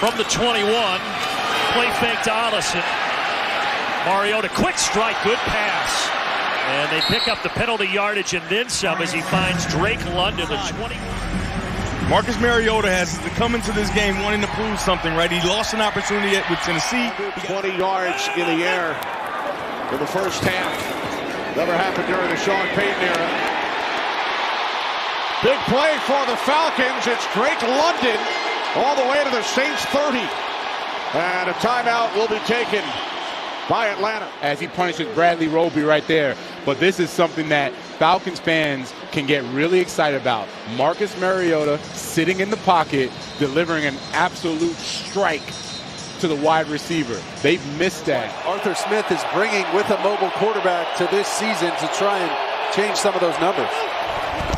from the 21. Play fake to Allison. Mariota, quick strike, good pass. And they pick up the penalty yardage and then some as he finds Drake London, the 20. Marcus Mariota has to come into this game wanting to prove something, right? He lost an opportunity with Tennessee. 20 yards in the air in the first half. Never happened during the Sean Payton era. Big play for the Falcons. It's Drake London all the way to the Saints 30. And a timeout will be taken by Atlanta. As he punishes Bradley Roby right there. But this is something that Falcons fans can get really excited about. Marcus Mariota sitting in the pocket, delivering an absolute strike to the wide receiver. They've missed that. Arthur Smith is bringing with a mobile quarterback to this season to try and change some of those numbers.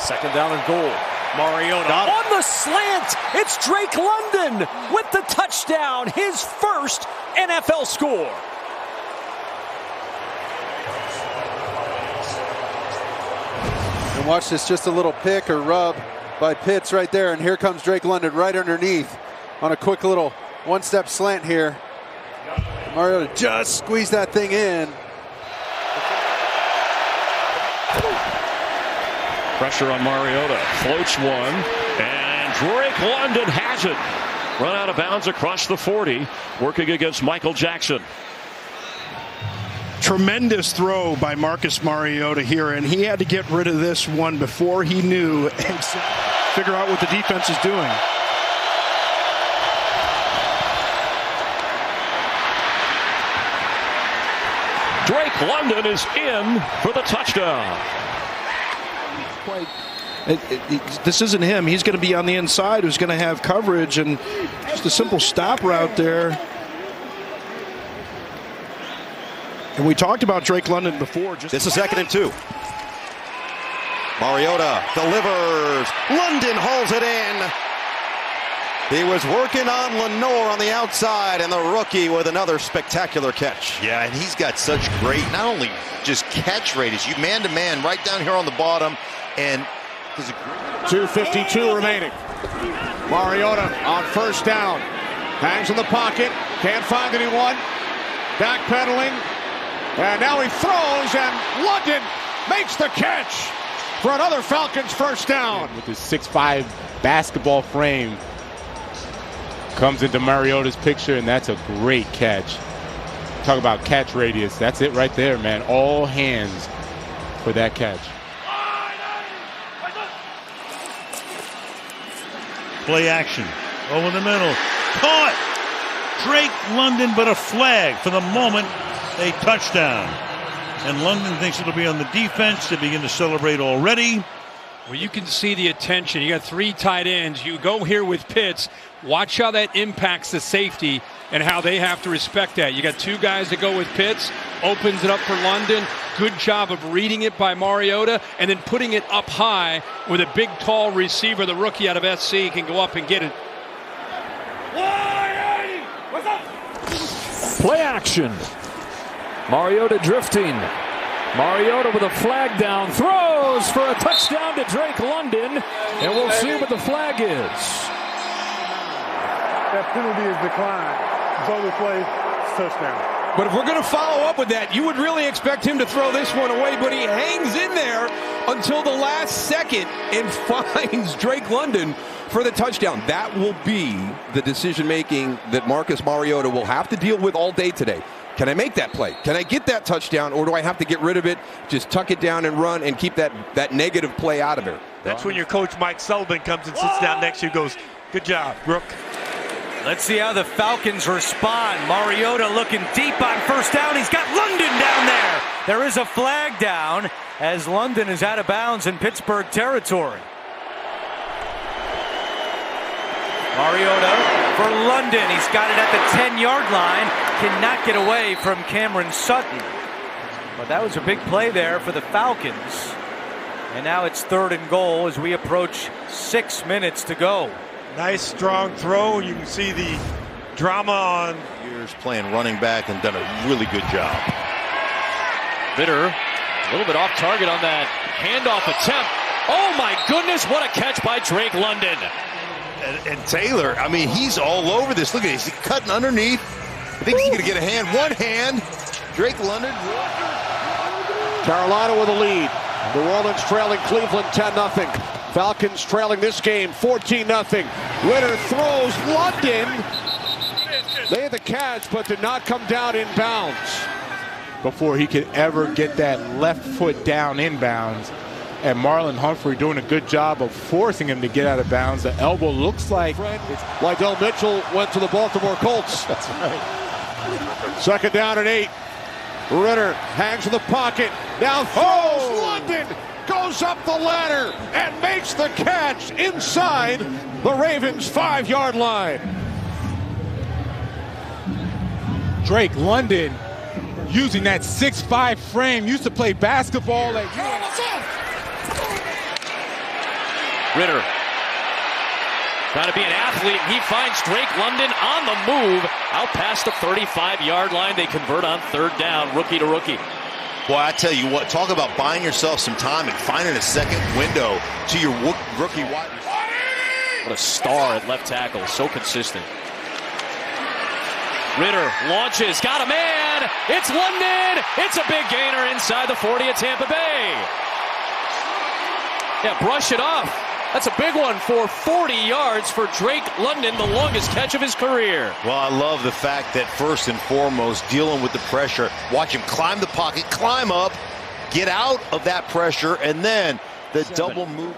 Second down and goal. Mariota on the slant. It's Drake London with the touchdown, his first NFL score. And watch this, just a little pick or rub by Pitts right there. And here comes Drake London right underneath on a quick little one-step slant here. Mariota just squeezed that thing in. Pressure on Mariota. Floats one. And Drake London has it. Run out of bounds across the 40. Working against Michael Jackson. Tremendous throw by Marcus Mariota here, and he had to get rid of this one before he knew and figure out what the defense is doing. Drake London is in for the touchdown. This isn't him. He's going to be on the inside who's going to have coverage, and just a simple stop route there. And we talked about Drake London before. This is 2nd and 2. Mariota delivers. London hauls it in. He was working on Lenore on the outside, and the rookie with another spectacular catch. Yeah, and he's got such great, not only just catch rate, as you man-to-man right down here on the bottom, and there's a great... 2:52 remaining. Mariota on first down. Hangs in the pocket. Can't find anyone. Backpedaling. And now he throws, and London makes the catch for another Falcons first down. With his 6'5" basketball frame, comes into Mariota's picture, and that's a great catch. Talk about catch radius. That's it right there, man. All hands for that catch. Play action. Over the middle. Caught! Drake London, but a flag for the moment. A touchdown. And London thinks it'll be on the defense. They begin to celebrate already. Well, you can see the attention. You got 3 tight ends. You go here with Pitts. Watch how that impacts the safety and how they have to respect that. You got 2 guys that go with Pitts. Opens it up for London. Good job of reading it by Mariota and then putting it up high with a big, tall receiver. The rookie out of SC can go up and get it. Play action. Mariota drifting. Mariota with a flag down. Throws for a touchdown to Drake London. And we'll see what the flag is. That penalty is declined. So the play, touchdown. But if we're going to follow up with that, you would really expect him to throw this one away, but he hangs in there until the last second and finds Drake London for the touchdown. That will be the decision-making that Marcus Mariota will have to deal with all day today. Can I make that play? Can I get that touchdown, or do I have to get rid of it, just tuck it down and run and keep that negative play out of it? That's when your coach, Mike Sullivan, comes and sits down next to you and goes, good job, Brooke. Let's see how the Falcons respond. Mariota looking deep on first down. He's got London down there. There is a flag down as London is out of bounds in Pittsburgh territory. Mariota for London. He's got it at the 10-yard line. Cannot get away from Cameron Sutton. But that was a big play there for the Falcons. And now it's 3rd and goal as we approach 6 minutes to go. Nice, strong throw. You can see the drama on. Years playing running back and done a really good job. Bitter, a little bit off target on that handoff attempt. Oh my goodness, what a catch by Drake London. And Taylor, I mean, he's all over this. Look at this. He's cutting underneath. I think he's going to get a hand. One hand. Drake London. Carolina with a lead. New Orleans trailing Cleveland 10-0. Falcons trailing this game 14-0. Ritter throws. London. They had the catch, but did not come down in bounds. Before he could ever get that left foot down inbounds. And Marlon Humphrey doing a good job of forcing him to get out of bounds. The elbow looks like... Lydell Mitchell went to the Baltimore Colts. That's right. Second down and 8. Ritter hangs in the pocket. Now throws. London goes up the ladder and makes the catch inside the Ravens' 5-yard line. Drake London using that 6'5" frame. Used to play basketball at Ritter trying to be an athlete. He finds Drake London on the move out past the 35-yard line. They convert on third down, rookie to rookie. Boy, I tell you what, talk about buying yourself some time and finding a second window to your rookie wide receiver. What a star at left tackle, so consistent. Ritter launches, got a man. It's London. It's a big gainer inside the 40 of Tampa Bay. Yeah, brush it off. That's a big one for 40 yards for Drake London, the longest catch of his career. Well, I love the fact that first and foremost, dealing with the pressure, watch him climb the pocket, climb up, get out of that pressure, and then the double move.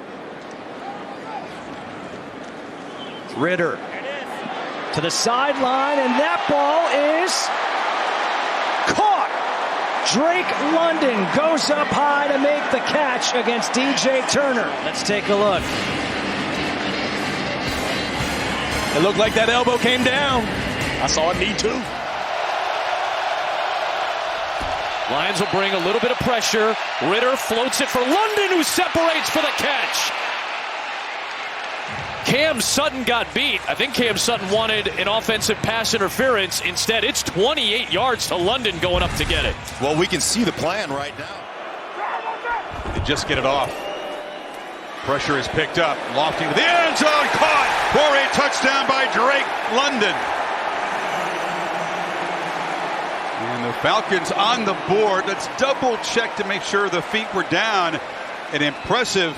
Ritter to the sideline, and that ball is caught. Drake London goes up high to make the catch against DJ Turner. Let's take a look. It looked like that elbow came down. I saw a knee too. Lions will bring a little bit of pressure. Ritter floats it for London, who separates for the catch. Cam Sutton got beat. I think Cam Sutton wanted an offensive pass interference. Instead, it's 28 yards to London going up to get it. Well, we can see the plan right now. They just get it off. Pressure is picked up. Lofting to the end zone. Caught for a touchdown by Drake London. And the Falcons on the board. Let's double check to make sure the feet were down. An impressive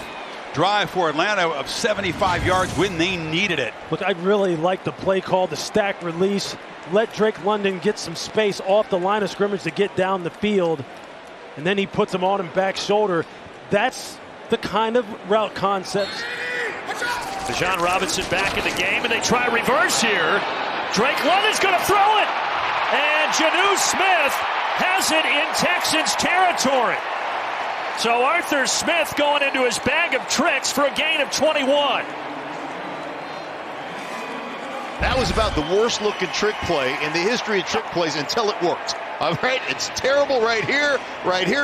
drive for Atlanta of 75 yards when they needed it. Look, I really like the play call, the stack release. Let Drake London get some space off the line of scrimmage to get down the field. And then he puts him on him back shoulder. That's the kind of route concepts. Bijan Robinson back in the game, and they try reverse here. Drake London's going to throw it. And Janu Smith has it in Texans territory. So Arthur Smith going into his bag of tricks for a gain of 21. That was about the worst looking trick play in the history of trick plays until it worked. All right, it's terrible right here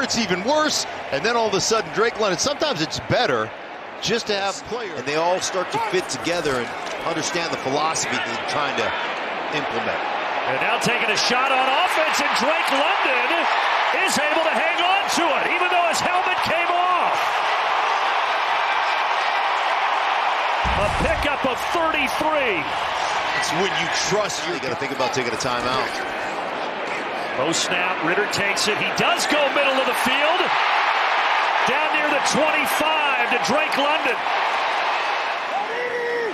it's even worse, and then all of a sudden Drake London, sometimes it's better just to have players. And they all start to fit together and understand the philosophy that they're trying to implement. And now taking a shot on offense, and Drake London is able to hang on to it, even though his helmet came off. A pickup of 33. It's when you trust you got to think about taking a timeout. Low snap, Ritter takes it. He does go middle of the field. Down near the 25 to Drake London.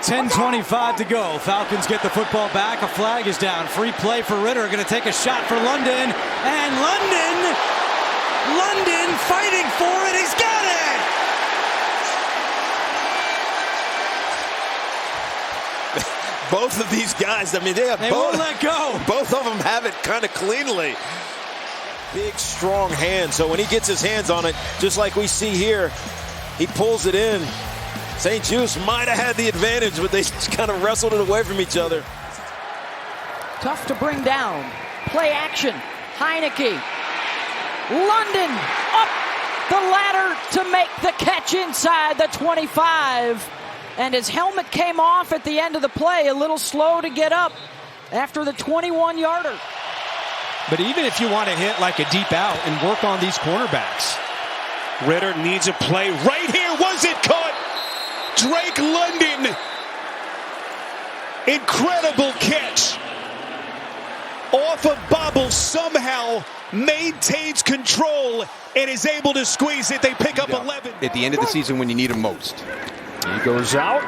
10:25 to go. Falcons get the football back. A flag is down. Free play for Ritter. Going to take a shot for London. And London fighting for it. He's got it. Both of these guys, I mean, they won't let go. Both of them have it kind of cleanly. Big, strong hand. So when he gets his hands on it, just like we see here, he pulls it in. St. Juice might have had the advantage, but they just kind of wrestled it away from each other. Tough to bring down. Play action. Heineke. London up the ladder to make the catch inside the 25. And his helmet came off at the end of the play. A little slow to get up after the 21-yarder. But even if you want to hit like a deep out and work on these cornerbacks. Ritter needs a play right here. Was it caught? Drake London Incredible catch. Off of Bobble, somehow maintains control and is able to squeeze it. They pick up 11. At the end of the season when you need him most. He goes out.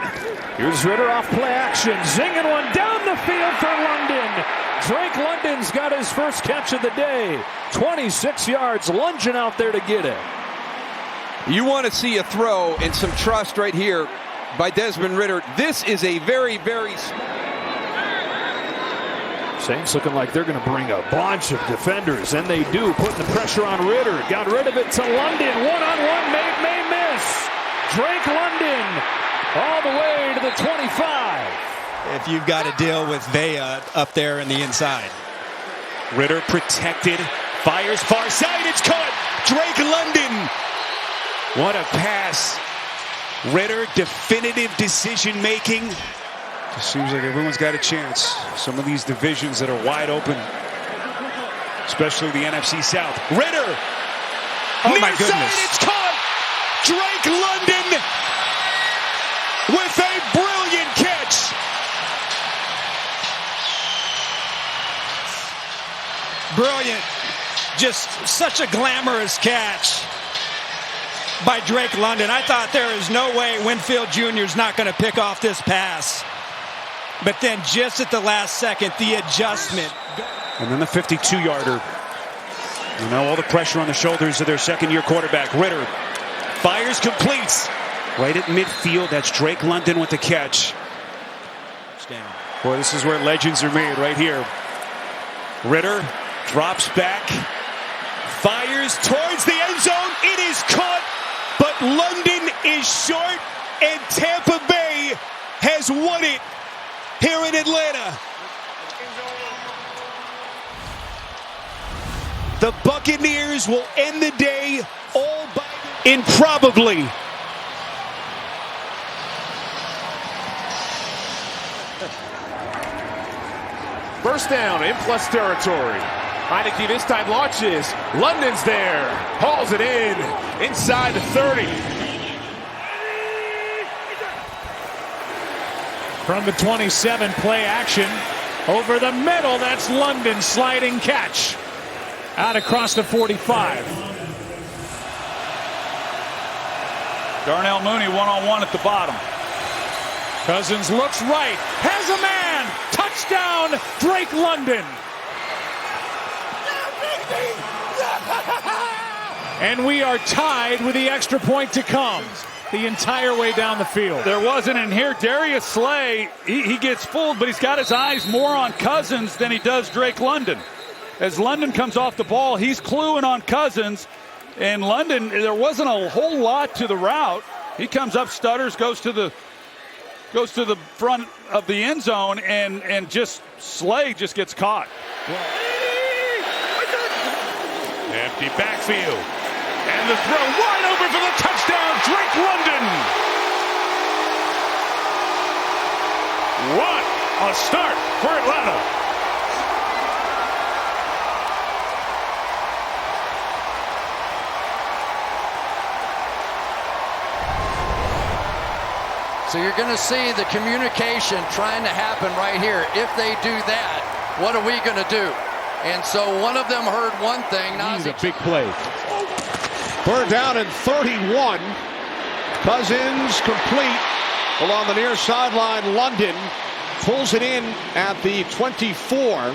Here's Ritter off play action. Zinging one down the field for London. Drake London's got his first catch of the day. 26 yards, lunging out there to get it. You want to see a throw and some trust right here by Desmond Ritter. This is a very, very small. Saints looking like they're going to bring a bunch of defenders, and they do, putting the pressure on Ritter. Got rid of it to London. One-on-one, may miss. Drake London all the way to the 25. If you've got to deal with Vea up there in the inside. Ritter protected, fires far side, it's caught. Drake London. What a pass. Ritter, definitive decision making. Just seems like everyone's got a chance. Some of these divisions that are wide open, especially the NFC South. Ritter. Oh my Near goodness. side, it's caught. Drake London with a brilliant catch. Brilliant. Just such a glamorous catch by Drake London. I thought there is no way Winfield Jr. is not going to pick off this pass. But then just at the last second, the adjustment. And then the 52-yarder. And now all the pressure on the shoulders of their second-year quarterback, Ritter. Fires, completes. Right at midfield, that's Drake London with the catch. Boy, this is where legends are made, right here. Ritter drops back. Fires towards the end zone. It is caught, but London is short, and Tampa Bay has won it here in Atlanta. The Buccaneers will end the day all by improbably. First down in plus territory. Heineke this time launches. London's there. Hauls it in. Inside the 30. From the 27, play action. Over the middle, that's London sliding catch. Out across the 45. Darnell Mooney one-on-one at the bottom. Cousins looks right. Has a man. Touchdown, Drake London. And we are tied with the extra point to come the entire way down the field. There wasn't in here. Darius Slay, he gets fooled, but he's got his eyes more on Cousins than he does Drake London. As London comes off the ball, he's cluing on Cousins. And London, there wasn't a whole lot to the route. He comes up, stutters, goes to the front of the end zone, and just Slay just gets caught. Empty backfield. And the throw wide open for the touchdown, Drake London. What a start for Atlanta. So you're going to see the communication trying to happen right here. If they do that, what are we going to do? And so one of them heard one thing. Now He's a big play. Third down and 31. Cousins complete along the near sideline. London pulls it in at the 24.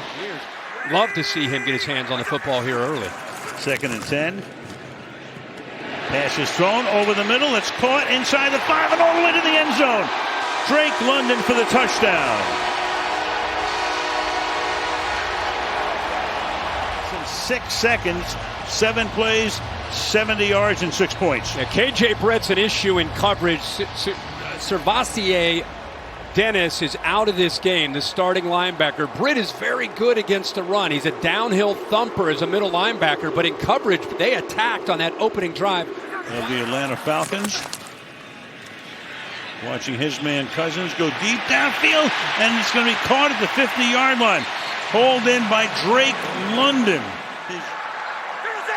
Love to see him get his hands on the football here early. 2nd and 10. Pass is thrown over the middle. It's caught inside the 5 and all the way to the end zone. Drake London for the touchdown. 6 seconds, 7 plays, 70 yards, and 6 points. Yeah, KJ Brett's an issue in coverage. Servassier Dennis is out of this game, the starting linebacker. Britt is very good against the run. He's a downhill thumper as a middle linebacker, but in coverage, they attacked on that opening drive. Of the Atlanta Falcons. Watching his man Cousins go deep downfield, and it's going to be caught at the 50-yard line. Hauled in by Drake London.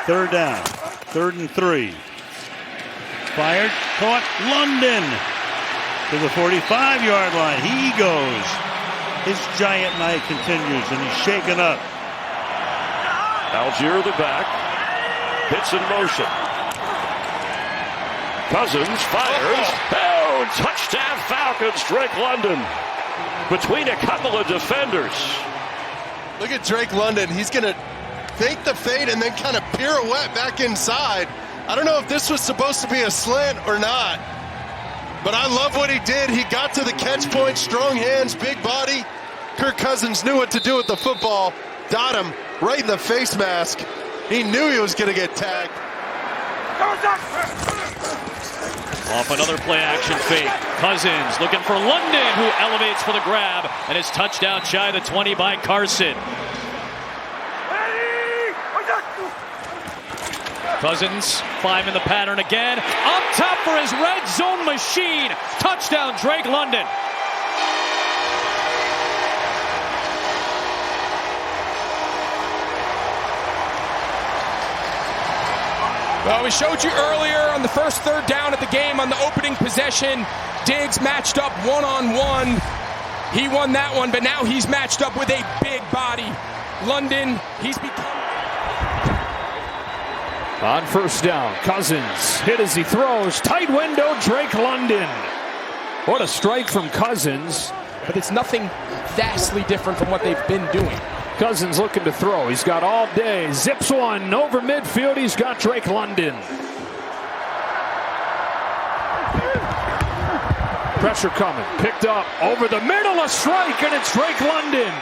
3rd down, 3rd and 3. Fired, caught, London to the 45-yard line. He goes His giant night continues, and he's shaken up. Algier the back. Hits in motion. Cousins fires. Oh, touchdown Falcons. Drake London between a couple of defenders. Look at Drake London. He's going to fake the fade and then kind of pirouette back inside. I don't know if this was supposed to be a slant or not, but I love what he did. He got to the catch point, strong hands, big body. Kirk Cousins knew what to do with the football. Dot him right in the face mask. He knew he was going to get tagged. Off another play action fake. Cousins looking for London, who elevates for the grab, and his touchdown shy the 20 by Carson. Cousins, 5 in the pattern again. Up top for his red zone machine. Touchdown, Drake London. Well, we showed you earlier on the first third down of the game on the opening possession. Diggs matched up one-on-one. He won that one, but now he's matched up with a big body. London, he's become... On first down, Cousins hit as he throws. Tight window, Drake London. What a strike from Cousins. But it's nothing vastly different from what they've been doing. Cousins looking to throw. He's got all day. Zips one over midfield. He's got Drake London. Pressure coming. Picked up over the middle. A strike, and it's Drake London.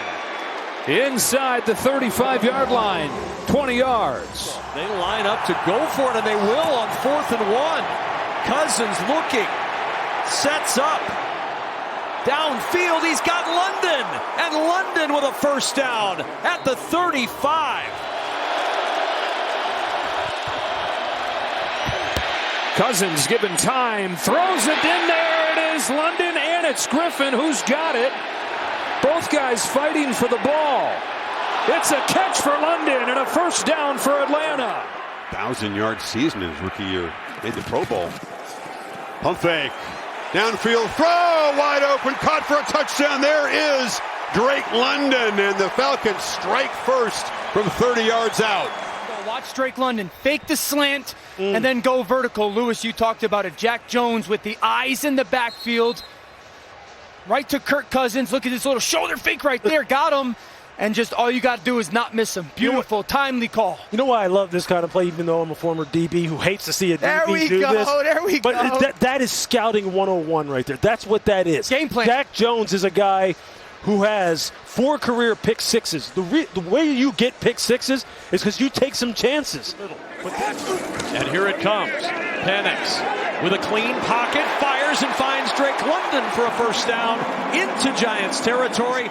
Inside the 35-yard line. 20 yards. They line up to go for it, and they will on 4th and 1. Cousins looking. Sets up. Downfield, he's got London, and London with a first down at the 35. Cousins given time, throws it in there. It is London, and it's Griffin who's got it. Both guys fighting for the ball. It's a catch for London and a first down for Atlanta. 1,000-yard season in his rookie year. Made the Pro Bowl. Pump fake. Downfield throw, wide open, caught for a touchdown. There is Drake London, and the Falcons strike first from 30 yards out. Watch Drake London fake the slant and then go vertical. Lewis, you talked about it. Jack Jones with the eyes in the backfield. Right to Kirk Cousins. Look at this little shoulder fake right there. Got him. And just all you got to do is not miss him. Beautiful, timely call. You know why I love this kind of play, even though I'm a former DB who hates to see a DB do this? There we go. But that is scouting 101 right there. That's what that is. Game plan. Jack Jones is a guy who has 4 career pick sixes. The way you get pick sixes is because you take some chances. And here it comes. Penix with a clean pocket, fires and finds Drake London for a first down into Giants territory.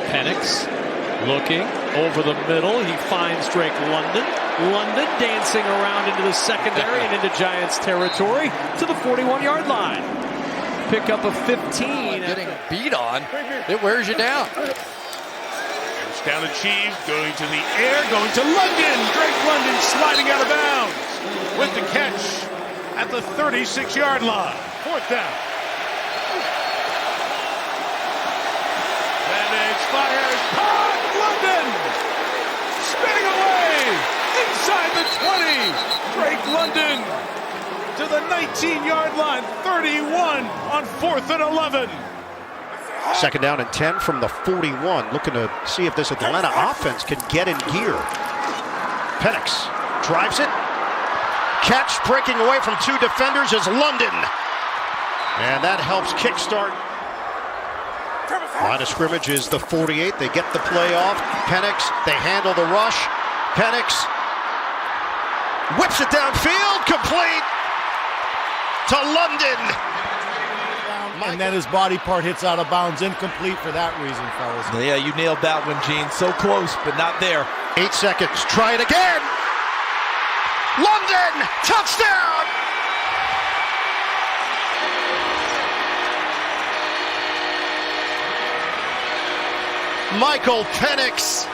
Penix looking over the middle. He finds Drake London. London dancing around into the secondary and into Giants territory to the 41-yard line. Pick up a 15. Getting beat on, it wears you down. First down achieved, going to the air, going to London. Drake London sliding out of bounds with the catch at the 36-yard line. 4th down. Fires, caught, London, spinning away, inside the 20, Drake London to the 19-yard line, 31 on 4th and 11. 2nd down and 10 from the 41, looking to see if this Atlanta offense can get in gear. Penix drives it, catch breaking away from 2 defenders is London, and that helps kickstart. Line of scrimmage is the 48. They get the play off. Penix, they handle the rush. Penix whips it downfield, complete to London. And then his body part hits out of bounds, incomplete for that reason, fellas. Yeah, you nailed that one, Gene. So close, but not there. 8 seconds. Try it again. London, touchdown. Michael Penix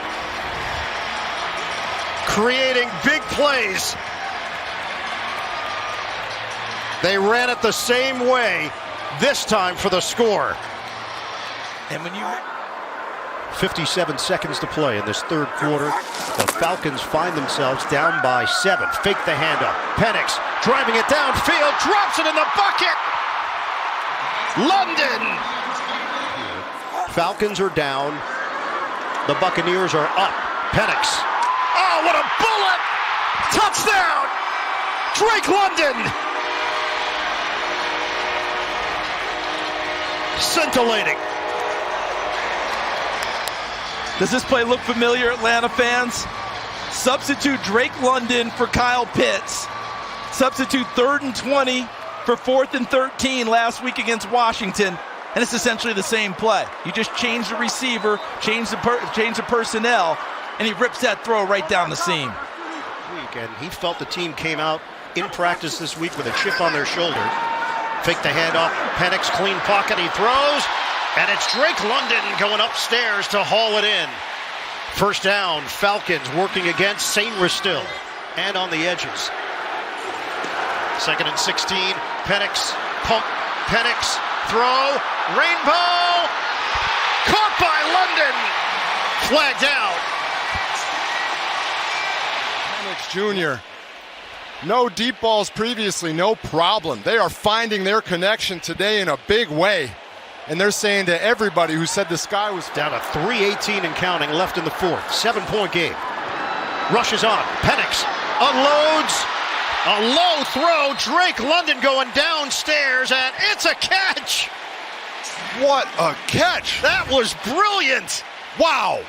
creating big plays. They ran it the same way this time for the score. And when you 57 seconds to play in this third quarter. The Falcons find themselves down by 7. Fake the handoff. Penix driving it downfield, drops it in the bucket. London. Falcons are down. The Buccaneers are up. Penix. Oh, what a bullet! Touchdown! Drake London. Scintillating. Does this play look familiar, Atlanta fans? Substitute Drake London for Kyle Pitts. Substitute 3rd and 20 for 4th and 13 last week against Washington. And it's essentially the same play. You just change the receiver, change the personnel, and he rips that throw right down the seam. And he felt the team came out in practice this week with a chip on their shoulder. Fake the handoff. Penix, clean pocket. He throws. And it's Drake London going upstairs to haul it in. First down, Falcons working against St. Ristil and on the edges. 2nd and 16, Penix, pump, Penix, throw, rainbow, caught by London, flagged out. Penix Jr., no deep balls previously, no problem. They are finding their connection today in a big way. And they're saying to everybody who said the sky was down to 3:18 and counting left in the fourth. 7-point game. Rushes on. Penix unloads. A low throw. Drake London going downstairs, and it's a catch. What a catch. That was brilliant. Wow.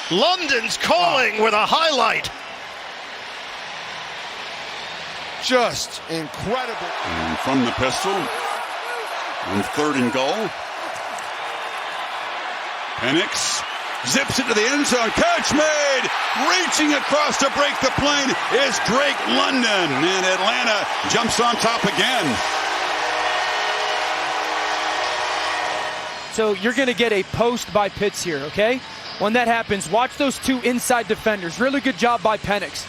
London's calling with a highlight. Just incredible. And from the pistol, on 3rd and goal, Penix zips it to the end zone. Catch made! Reaching across to break the plane is Drake London. And Atlanta jumps on top again. So you're going to get a post by Pitts here, okay? When that happens, watch those two inside defenders. Really good job by Penix.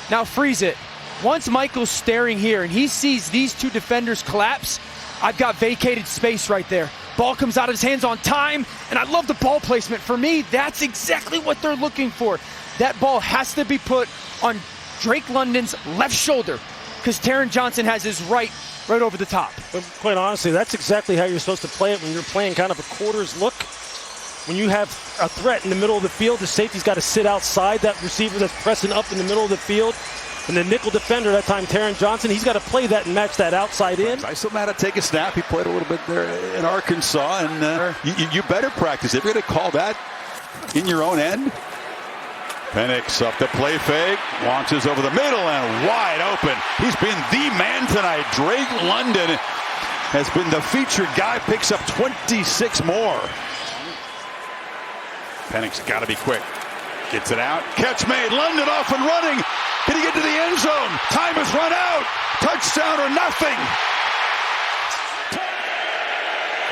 Now freeze it. Once Michael's staring here and he sees these two defenders collapse, I've got vacated space right there. Ball comes out of his hands on time, and I love the ball placement. For me, that's exactly what they're looking for. That ball has to be put on Drake London's left shoulder because Taron Johnson has his right over the top. But quite honestly, that's exactly how you're supposed to play it when you're playing kind of a quarters look. When you have a threat in the middle of the field, the safety's got to sit outside that receiver that's pressing up in the middle of the field. And the nickel defender, that time Taron Johnson, he's got to play that and match that outside in. I still had to take a snap. He played a little bit there in Arkansas, and you better practice. If you're going to call that in your own end. Penix up the play fake, launches over the middle and wide open. He's been the man tonight. Drake London has been the featured guy, picks up 26 more. Penix got to be quick. Gets it out. Catch made. London off and running. Can he get to the end zone? Time has run out. Touchdown or nothing.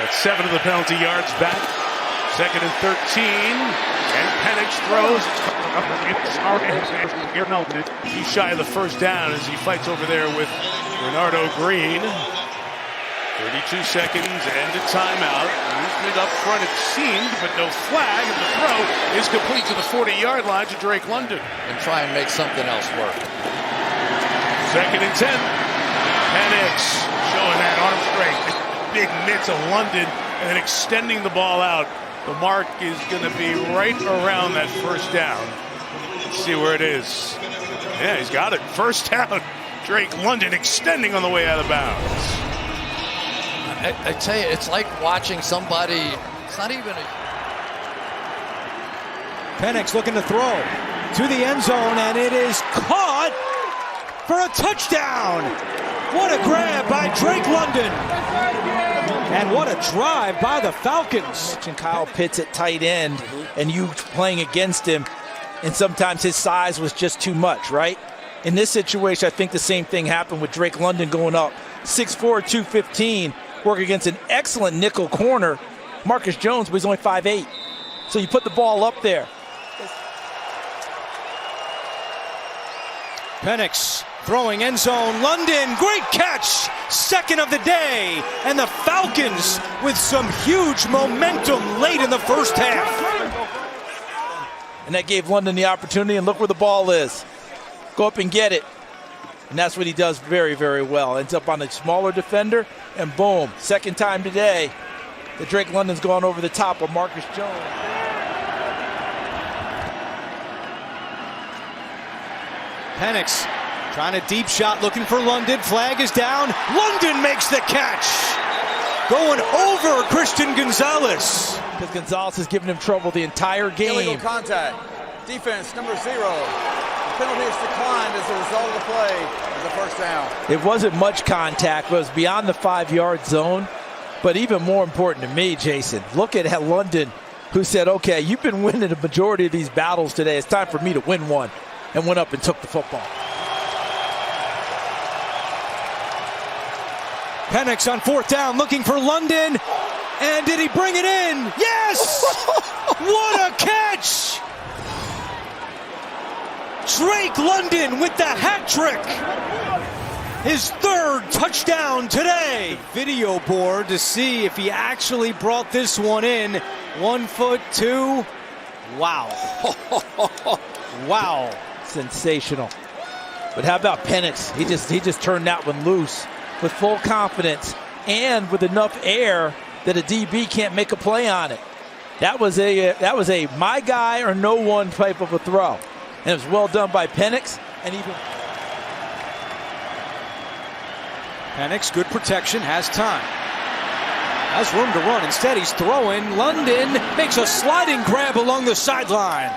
That's 7 of the penalty yards back. 2nd and 13. And Penix throws. He's shy of the first down as he fights over there with Bernardo Green. 32 seconds and a timeout. Movement up front, it seemed, but no flag. And the throw is complete to the 40-yard line to Drake London. And try and make something else work. 2nd and 10. Penix showing that arm strength. Big mitts of London and then extending the ball out. The mark is going to be right around that first down. Let's see where it is. Yeah, he's got it. First down. Drake London extending on the way out of bounds. I tell you, it's like watching somebody, it's not even a... Penix looking to throw to the end zone, and it is caught for a touchdown. What a grab by Drake London. And what a drive by the Falcons. And Kyle Pitts at tight end, and you playing against him, and sometimes his size was just too much, right? In this situation, I think the same thing happened with Drake London going up. 6'4", 215. Working against an excellent nickel corner, Marcus Jones, but he's only 5'8". So you put the ball up there. Penix Throwing end zone, London, great catch, second of the day, and the Falcons with some huge momentum late in the first half. And that gave London the opportunity, and look where the ball is. Go up and get it. And that's what he does very, very well. Ends up on a smaller defender, and boom, second time today that Drake London's gone over the top of Marcus Jones. Penix trying a deep shot, looking for London. Flag is down. London makes the catch. Going over Christian Gonzalez. Because Gonzalez has given him trouble the entire game. Illegal contact. Defense, number 0. The penalty is declined as a result of the play as a first down. It wasn't much contact, but it was beyond the 5-yard zone. But even more important to me, Jason, look at London, who said, okay, you've been winning the majority of these battles today. It's time for me to win one. And went up and took the football. Penix on 4th down, looking for London. And did he bring it in? Yes! What a catch! Drake London with the hat trick. His 3rd touchdown today. Video board to see if he actually brought this one in. 1 foot 2. Wow. Wow. Sensational. But how about Penix? He just turned that one loose with full confidence and with enough air that a DB can't make a play on it. That was a my guy or no one type of a throw. And it was well done by Penix. And even Penix, good protection, has time. Has room to run. Instead, he's throwing. London makes a sliding grab along the sideline.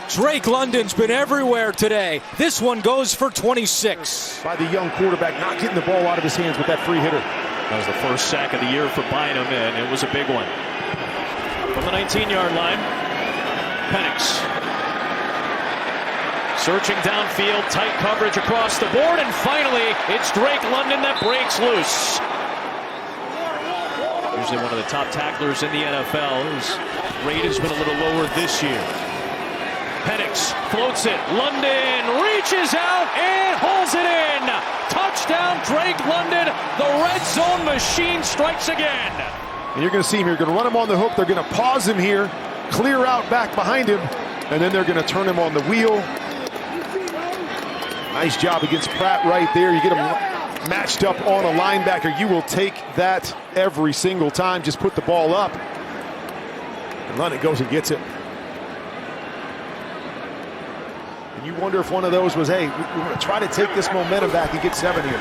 Drake London's been everywhere today. This one goes for 26. By the young quarterback, not getting the ball out of his hands with that free hitter. That was the first sack of the year for Bynum, and it was a big one. From the 19-yard line, Penix. Searching downfield, tight coverage across the board, and finally, it's Drake London that breaks loose. Usually one of the top tacklers in the NFL. His rate has been a little lower this year. Penix floats it. London reaches out and holds it in. Touchdown, Drake London. The red zone machine strikes again. And you're going to see him here. Going to run him on the hook. They're going to pause him here, clear out back behind him, and then they're going to turn him on the wheel. Nice job against Pratt right there. You get him matched up on a linebacker. You will take that every single time. Just put the ball up. And London goes and gets it. You wonder if one of those was, hey, we want to try to take this momentum back and get 7 here.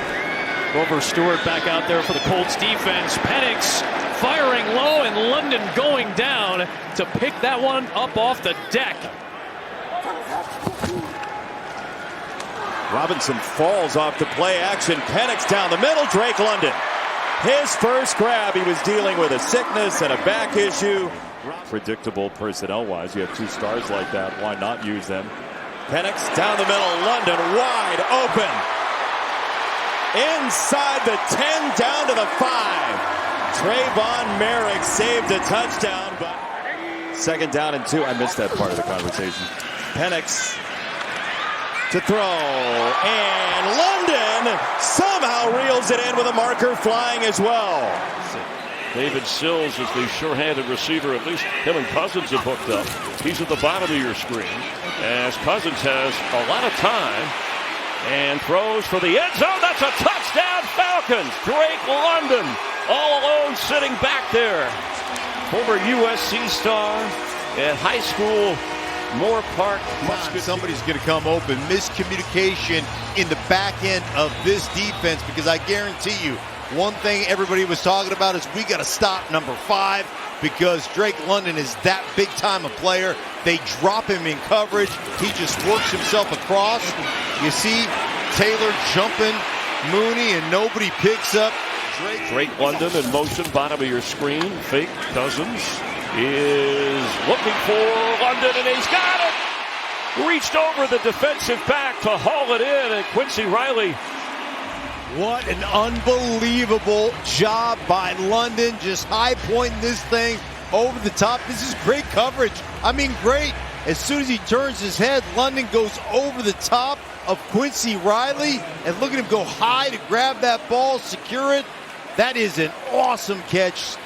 Grover Stewart back out there for the Colts defense. Penix firing low and London going down to pick that one up off the deck. Robinson falls off the play action. Penix down the middle. Drake London. His first grab, he was dealing with a sickness and a back issue. Predictable personnel-wise. You have 2 stars like that. Why not use them? Penix down the middle, London wide open. Inside the 10, down to the 5. Trayvon Merrick saved a touchdown, but 2nd down and 2. I missed that part of the conversation. Penix to throw, and London somehow reels it in with a marker flying as well. David Sills is the sure-handed receiver. At least him and Cousins have hooked up. He's at the bottom of your screen as Cousins has a lot of time and throws for the end zone. That's a touchdown, Falcons. Drake London all alone sitting back there. Former USC star at high school, Moore Park. Somebody's going to come open. Miscommunication in the back end of this defense, because I guarantee you, one thing everybody was talking about is we got to stop number 5 because Drake London is that big time a player. They drop him in coverage. He just works himself across. You see Taylor jumping Mooney and nobody picks up Drake London in motion, bottom of your screen. Fake Cousins is looking for London, and he's got it. Reached over the defensive back to haul it in, and Quincy Riley. What an unbelievable job by London, just high pointing this thing over the top. This is great coverage. I mean, great. As soon as he turns his head, London goes over the top of Quincy Riley, and look at him go high to grab that ball, secure it. That is an awesome catch.